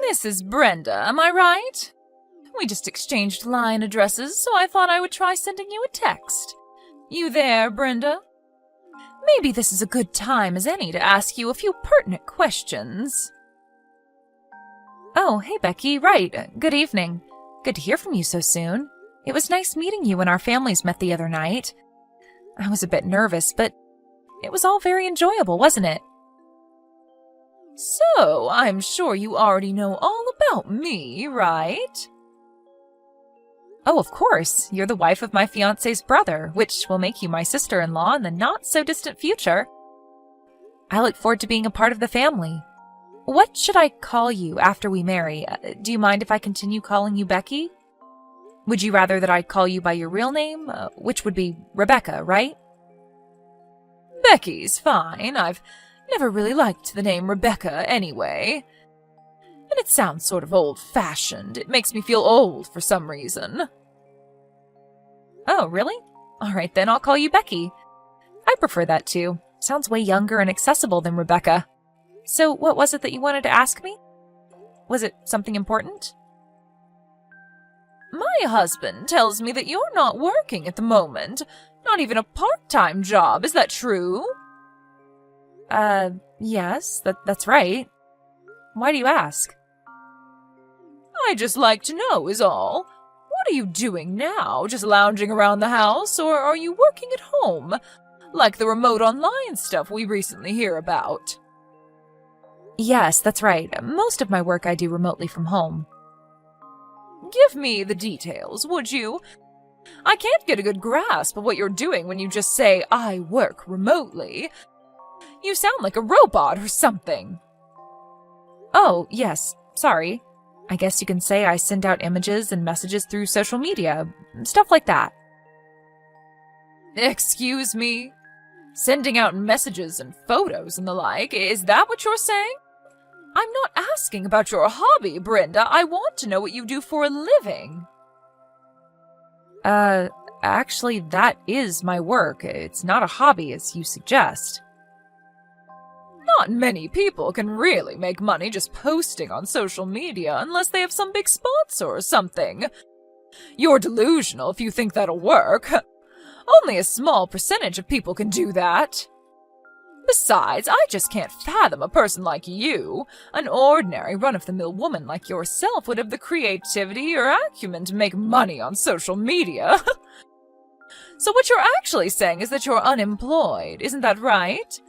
This is Brenda, am I right? We just exchanged line addresses, so I thought I would try sending you a text. You there, Brenda? Maybe this is a good time as any to ask you a few pertinent questions. Oh, hey Becky, right. Good evening. Good to hear from you so soon. It was nice meeting you when our families met the other night. I was a bit nervous, but it was all very enjoyable, wasn't it? So, I'm sure you already know all about me, right? Oh, of course. You're the wife of my fiancé's brother, which will make you my sister-in-law in the not-so-distant future. I look forward to being a part of the family. What should I call you after we marry? Do you mind if I continue calling you Becky? Would you rather that I call you by your real name, which would be Rebecca, right? Becky's fine. I've never really liked the name Rebecca anyway. And it sounds sort of old-fashioned. It makes me feel old for some reason. Oh, really? All right, then I'll call you Becky. I prefer that too. Sounds way younger and accessible than Rebecca. So what was it that you wanted to ask me? Was it something important? My husband tells me that you're not working at the moment. Not even a part-time job. Is that true? Yes, that's right. Why do you ask? I just like to know is all. What are you doing now? Just lounging around the house, or are you working at home? Like the remote online stuff we recently hear about. Yes, that's right. Most of my work I do remotely from home. Give me the details, would you? I can't get a good grasp of what you're doing when you just say, I work remotely. You sound like a robot or something. Oh, yes, sorry. I guess you can say I send out images and messages through social media, stuff like that. Excuse me? Sending out messages and photos and the like, is that what you're saying? I'm not asking about your hobby, Brenda. I want to know what you do for a living. Actually, that is my work. It's not a hobby, as you suggest. Not many people can really make money just posting on social media unless they have some big sponsor or something. You're delusional if you think that'll work. Only a small percentage of people can do that. Besides, I just can't fathom a person like you. An ordinary run-of-the-mill woman like yourself would have the creativity or acumen to make money on social media. So what you're actually saying is that you're unemployed, isn't that right?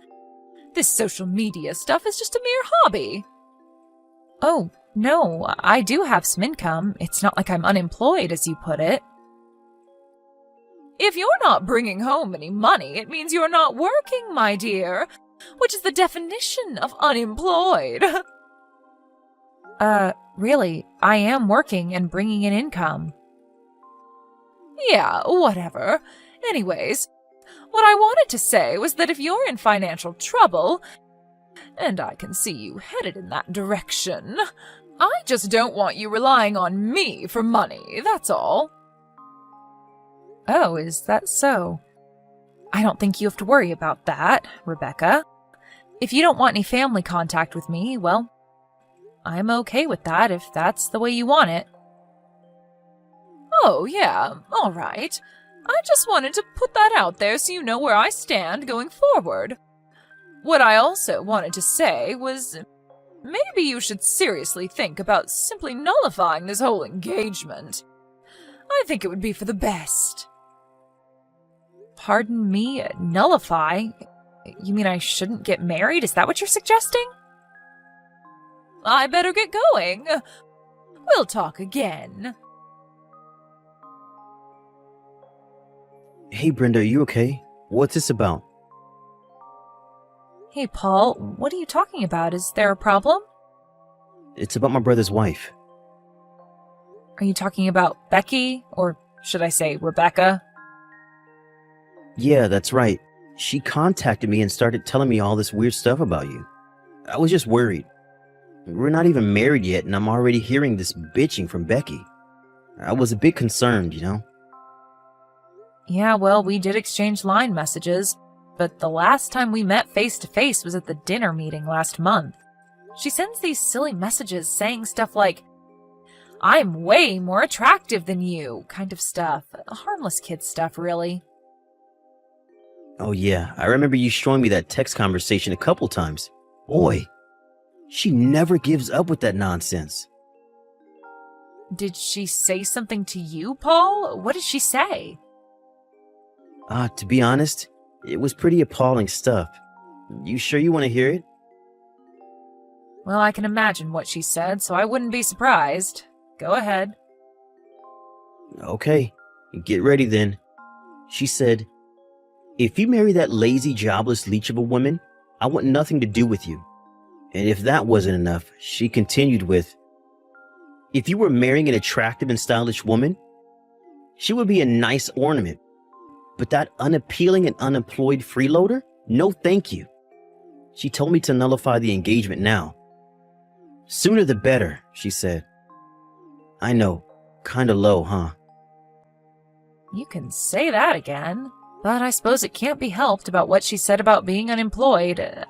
This social media stuff is just a mere hobby. Oh, no, I do have some income. It's not like I'm unemployed, as you put it. If you're not bringing home any money, it means you're not working, my dear, which is the definition of unemployed. Really, I am working and bringing in income. Yeah, whatever. Anyways, what I wanted to say was that if you're in financial trouble, and I can see you headed in that direction, I just don't want you relying on me for money, that's all. Oh, is that so? I don't think you have to worry about that, Rebecca. If you don't want any family contact with me, well, I'm okay with that if that's the way you want it. Oh, yeah, all right. I just wanted to put that out there so you know where I stand going forward. What I also wanted to say was, maybe you should seriously think about simply nullifying this whole engagement. I think it would be for the best. Pardon me, nullify? You mean I shouldn't get married? Is that what you're suggesting? I better get going. We'll talk again. Hey, Brenda, are you okay? What's this about? Hey, Paul, what are you talking about? Is there a problem? It's about my brother's wife. Are you talking about Becky? Or should I say Rebecca? Yeah, that's right. She contacted me and started telling me all this weird stuff about you. I was just worried. We're not even married yet, and I'm already hearing this bitching from Becky. I was a bit concerned, you know? Yeah, well, we did exchange line messages, but the last time we met face-to-face was at the dinner meeting last month. She sends these silly messages saying stuff like, "I'm way more attractive than you," kind of stuff. Harmless kid stuff, really. Oh yeah, I remember you showing me that text conversation a couple times. Boy, she never gives up with that nonsense. Did she say something to you, Paul? What did she say? To be honest, it was pretty appalling stuff. You sure you want to hear it? Well, I can imagine what she said, so I wouldn't be surprised. Go ahead. Okay, get ready then. She said, "If you marry that lazy, jobless leech of a woman, I want nothing to do with you." And if that wasn't enough, she continued with, "If you were marrying an attractive and stylish woman, she would be a nice ornament. But that unappealing and unemployed freeloader? No thank you." She told me to nullify the engagement now. "Sooner the better," she said. I know, kinda low, huh? You can say that again, but I suppose it can't be helped about what she said about being unemployed.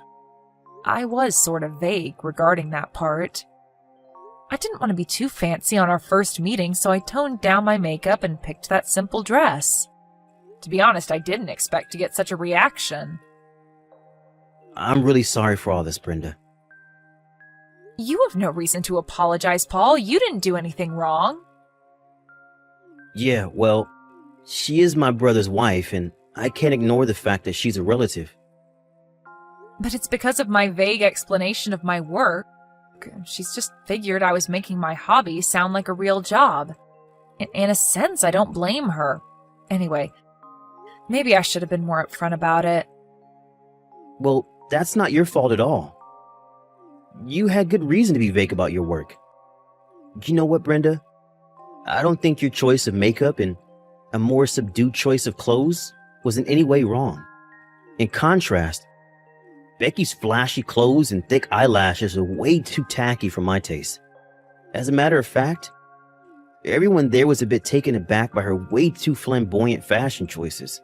I was sort of vague regarding that part. I didn't want to be too fancy on our first meeting, so I toned down my makeup and picked that simple dress. To be honest, I didn't expect to get such a reaction. I'm really sorry for all this, Brenda. You have no reason to apologize, Paul. You didn't do anything wrong. Yeah, well, she is my brother's wife, and I can't ignore the fact that she's a relative. But it's because of my vague explanation of my work. She's just figured I was making my hobby sound like a real job. In a sense, I don't blame her. Anyway, maybe I should have been more upfront about it. Well, that's not your fault at all. You had good reason to be vague about your work. You know what, Brenda? I don't think your choice of makeup and a more subdued choice of clothes was in any way wrong. In contrast, Becky's flashy clothes and thick eyelashes are way too tacky for my taste. As a matter of fact, everyone there was a bit taken aback by her way too flamboyant fashion choices.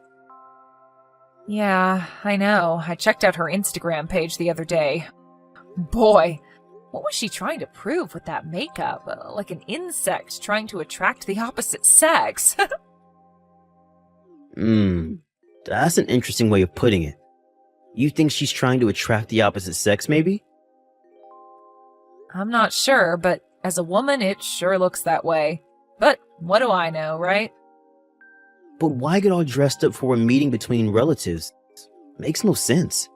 Yeah, I know. I checked out her Instagram page the other day. Boy, what was she trying to prove with that makeup? Like an insect trying to attract the opposite sex. That's an interesting way of putting it. You think she's trying to attract the opposite sex, maybe? I'm not sure, but as a woman, it sure looks that way. But what do I know, right? But why get all dressed up for a meeting between relatives? Makes no sense.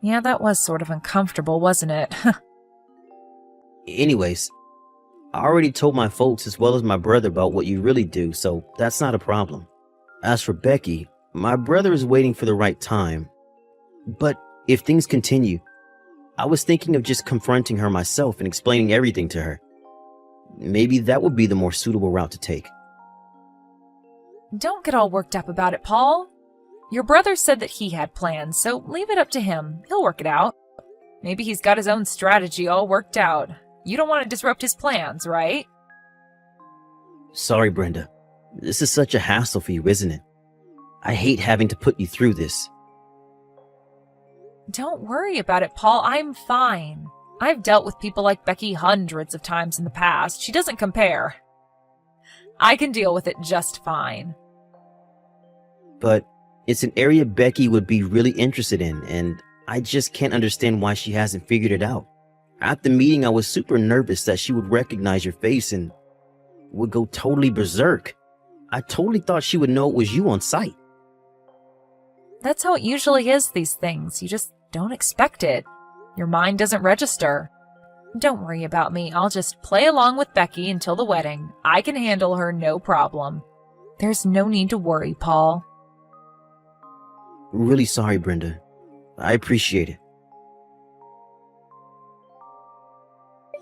Yeah, that was sort of uncomfortable, wasn't it? Anyways, I already told my folks as well as my brother about what you really do, so that's not a problem. As for Becky, my brother is waiting for the right time. But if things continue, I was thinking of just confronting her myself and explaining everything to her. Maybe that would be the more suitable route to take. Don't get all worked up about it, Paul. Your brother said that he had plans, so leave it up to him. He'll work it out. Maybe he's got his own strategy all worked out. You don't want to disrupt his plans, right? Sorry, Brenda. This is such a hassle for you, isn't it? I hate having to put you through this. Don't worry about it, Paul. I'm fine. I've dealt with people like Becky hundreds of times in the past. She doesn't compare. I can deal with it just fine. But it's an area Becky would be really interested in, and I just can't understand why she hasn't figured it out. At the meeting, I was super nervous that she would recognize your face and would go totally berserk. I totally thought she would know it was you on sight. That's how it usually is, these things. You just don't expect it. Your mind doesn't register. Don't worry about me. I'll just play along with Becky until the wedding. I can handle her, no problem. There's no need to worry, Paul. Really sorry, Brenda. I appreciate it.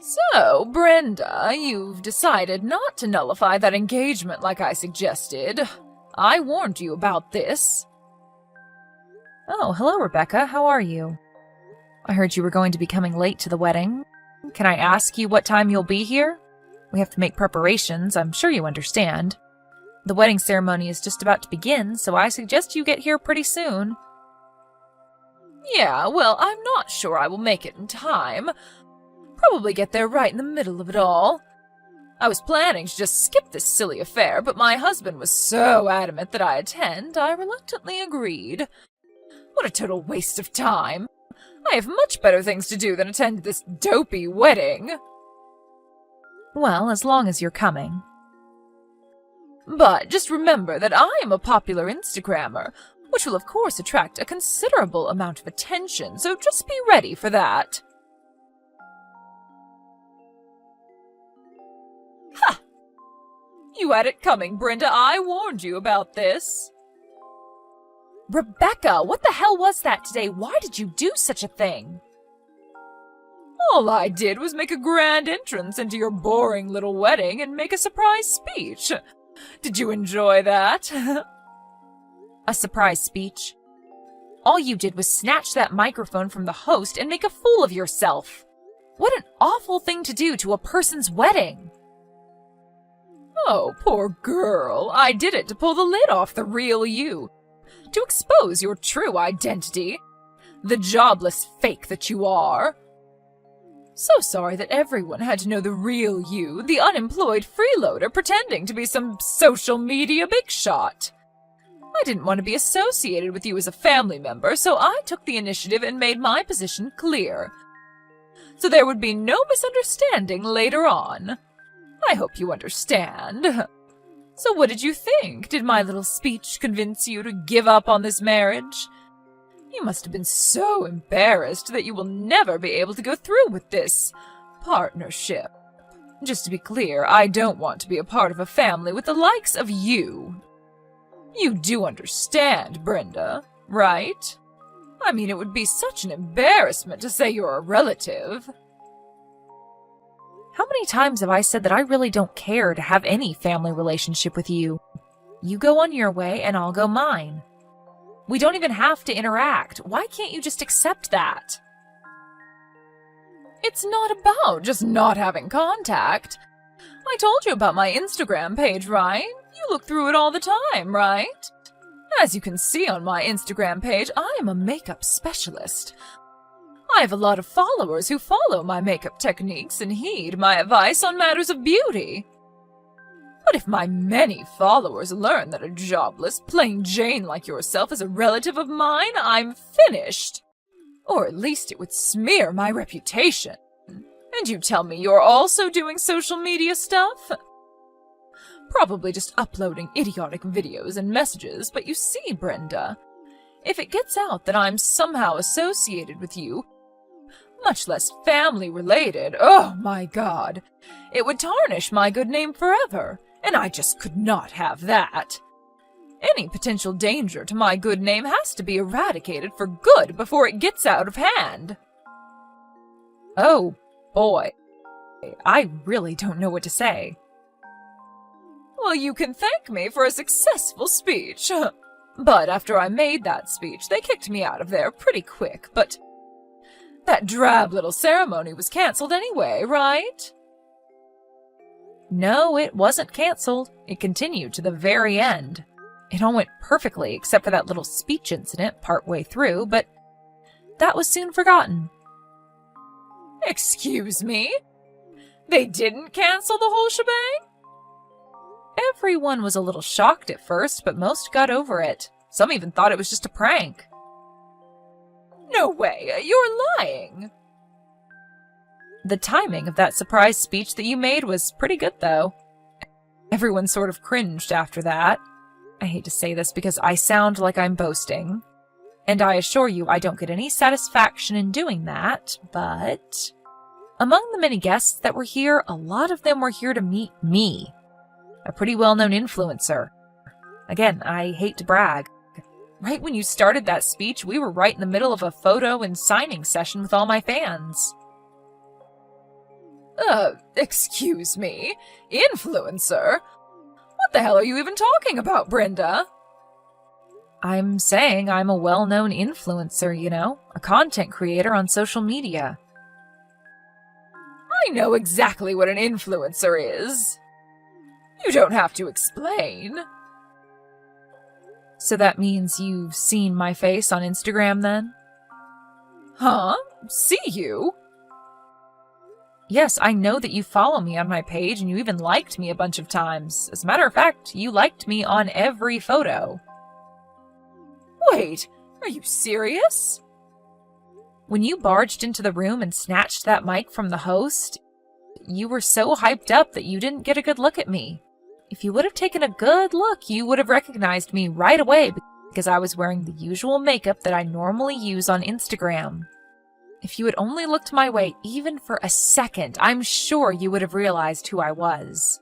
So, Brenda, you've decided not to nullify that engagement like I suggested. I warned you about this. Oh, hello, Rebecca. How are you? I heard you were going to be coming late to the wedding. Can I ask you what time you'll be here? We have to make preparations, I'm sure you understand. The wedding ceremony is just about to begin, so I suggest you get here pretty soon. Yeah, well, I'm not sure I will make it in time. Probably get there right in the middle of it all. I was planning to just skip this silly affair, but my husband was so adamant that I attend, I reluctantly agreed. What a total waste of time. I have much better things to do than attend this dopey wedding. Well, as long as you're coming. But just remember that I am a popular Instagrammer, which will of course attract a considerable amount of attention, so just be ready for that. Ha! You had it coming, Brenda. I warned you about this. Rebecca, what the hell was that today? Why did you do such a thing? All I did was make a grand entrance into your boring little wedding and make a surprise speech. Did you enjoy that? A surprise speech? All you did was snatch that microphone from the host and make a fool of yourself. What an awful thing to do to a person's wedding. Oh, poor girl. I did it to pull the lid off the real you. To expose your true identity. The jobless fake that you are. So sorry that everyone had to know the real you, the unemployed freeloader pretending to be some social media big shot. I didn't want to be associated with you as a family member, so I took the initiative and made my position clear. So there would be no misunderstanding later on. I hope you understand. So what did you think? Did my little speech convince you to give up on this marriage? You must have been so embarrassed that you will never be able to go through with this partnership. Just to be clear, I don't want to be a part of a family with the likes of you. You do understand, Brenda, right? I mean, it would be such an embarrassment to say you're a relative. How many times have I said that I really don't care to have any family relationship with you? You go on your way and I'll go mine. We don't even have to interact. Why can't you just accept that? It's not about just not having contact. I told you about my Instagram page, right? You look through it all the time, right? As you can see on my Instagram page, I am a makeup specialist. I have a lot of followers who follow my makeup techniques and heed my advice on matters of beauty. But if my many followers learn that a jobless, plain Jane like yourself is a relative of mine, I'm finished. Or at least it would smear my reputation. And you tell me you're also doing social media stuff? Probably just uploading idiotic videos and messages, but you see, Brenda, if it gets out that I'm somehow associated with you, much less family-related, oh my God, it would tarnish my good name forever, and I just could not have that. Any potential danger to my good name has to be eradicated for good before it gets out of hand. Oh, boy. I really don't know what to say. Well, you can thank me for a successful speech. But after I made that speech, they kicked me out of there pretty quick, but that drab little ceremony was canceled anyway, right? No, it wasn't canceled. It continued to the very end. It all went perfectly except for that little speech incident partway through, but that was soon forgotten. Excuse me? They didn't cancel the whole shebang? Everyone was a little shocked at first, but most got over it. Some even thought it was just a prank. No way, you're lying. The timing of that surprise speech that you made was pretty good, though. Everyone sort of cringed after that. I hate to say this because I sound like I'm boasting. And I assure you I don't get any satisfaction in doing that, but among the many guests that were here, a lot of them were here to meet me, a pretty well-known influencer. Again, I hate to brag. Right when you started that speech, we were right in the middle of a photo and signing session with all my fans. Excuse me? Influencer? What the hell are you even talking about, Brenda? I'm saying I'm a well-known influencer, you know, a content creator on social media. I know exactly what an influencer is. You don't have to explain. So that means you've seen my face on Instagram, then? Huh? See you? Yes, I know that you follow me on my page and you even liked me a bunch of times. As a matter of fact, you liked me on every photo. Wait, are you serious? When you barged into the room and snatched that mic from the host, you were so hyped up that you didn't get a good look at me. If you would have taken a good look, you would have recognized me right away because I was wearing the usual makeup that I normally use on Instagram. If you had only looked my way even for a second, I'm sure you would have realized who I was.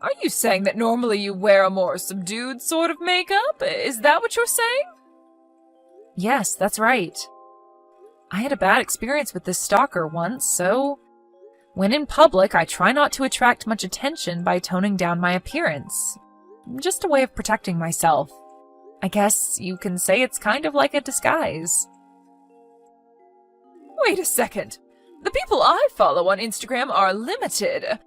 Are you saying that normally you wear a more subdued sort of makeup? Is that what you're saying? Yes, that's right. I had a bad experience with this stalker once, so when in public, I try not to attract much attention by toning down my appearance. Just a way of protecting myself. I guess you can say it's kind of like a disguise. Wait a second. The people I follow on Instagram are limited.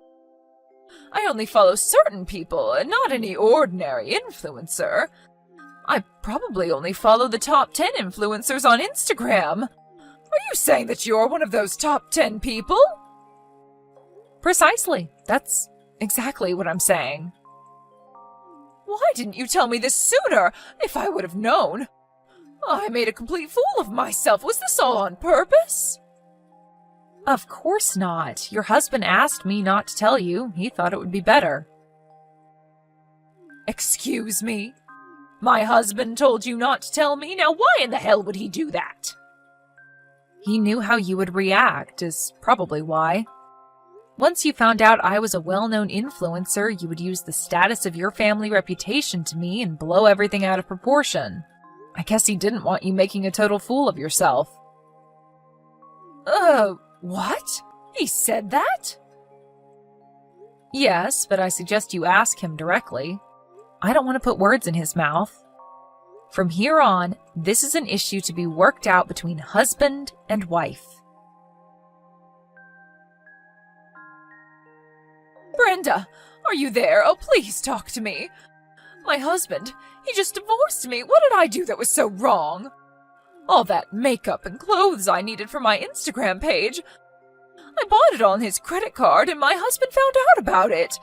I only follow certain people, not any ordinary influencer. I probably only follow the top 10 influencers on Instagram. Are you saying that you're one of those top 10 people? Precisely. That's exactly what I'm saying. Why didn't you tell me this sooner, if I would have known? I made a complete fool of myself. Was this all on purpose? Of course not. Your husband asked me not to tell you. He thought it would be better. Excuse me? My husband told you not to tell me? Now why in the hell would he do that? He knew how you would react, is probably why. Once you found out I was a well-known influencer, you would use the status of your family reputation to me and blow everything out of proportion. I guess he didn't want you making a total fool of yourself. What? He said that? Yes, but I suggest you ask him directly. I don't want to put words in his mouth. From here on, this is an issue to be worked out between husband and wife. Brenda, are you there? Oh, please talk to me. My husband, he just divorced me. What did I do that was so wrong? All that makeup and clothes I needed for my Instagram page, I bought it on his credit card and my husband found out about it.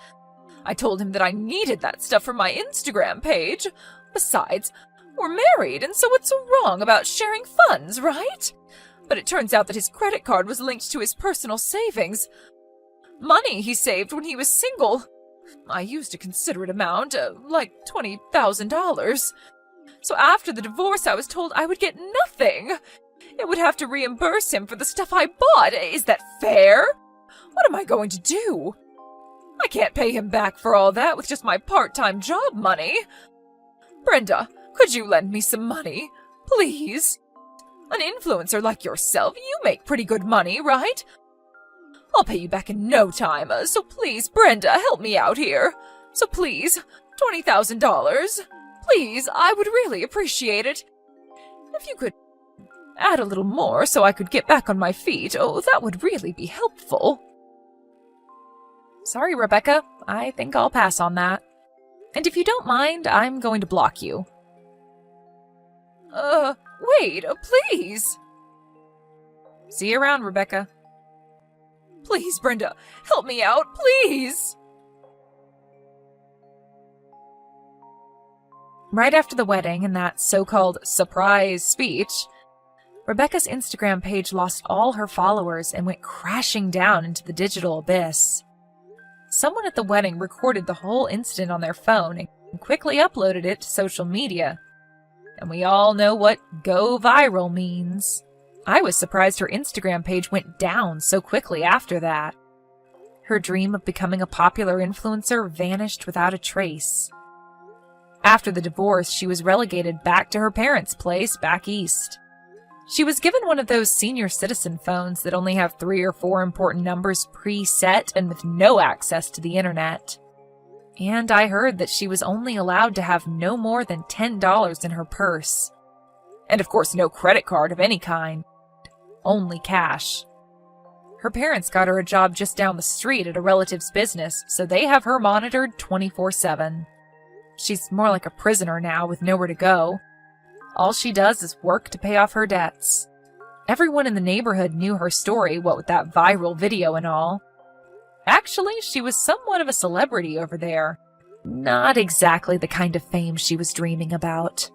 I told him that I needed that stuff for my Instagram page. Besides, we're married, and so what's so wrong about sharing funds, right? But it turns out that his credit card was linked to his personal savings. Money he saved when he was single. I used a considerate amount, like $20,000. So after the divorce, I was told I would get nothing. It would have to reimburse him for the stuff I bought. Is that fair? What am I going to do? I can't pay him back for all that with just my part-time job money. Brenda, could you lend me some money? Please? An influencer like yourself, you make pretty good money, right? I'll pay you back in no time, so please, Brenda, help me out here. So please, $20,000. Please, I would really appreciate it. If you could add a little more so I could get back on my feet, oh, that would really be helpful. Sorry, Rebecca. I think I'll pass on that. And if you don't mind, I'm going to block you. Wait, please. See you around, Rebecca. Please, Brenda, help me out, please. Right after the wedding and that so-called surprise speech, Rebecca's Instagram page lost all her followers and went crashing down into the digital abyss. Someone at the wedding recorded the whole incident on their phone and quickly uploaded it to social media. And we all know what go viral means. I was surprised her Instagram page went down so quickly after that. Her dream of becoming a popular influencer vanished without a trace. After the divorce, she was relegated back to her parents' place back east. She was given one of those senior citizen phones that only have 3 or 4 important numbers preset and with no access to the internet. And I heard that she was only allowed to have no more than $10 in her purse. And of course no credit card of any kind. Only cash. Her parents got her a job just down the street at a relative's business, so they have her monitored 24/7. She's more like a prisoner now with nowhere to go. All she does is work to pay off her debts. Everyone in the neighborhood knew her story, what with that viral video and all. Actually, she was somewhat of a celebrity over there. Not exactly the kind of fame she was dreaming about.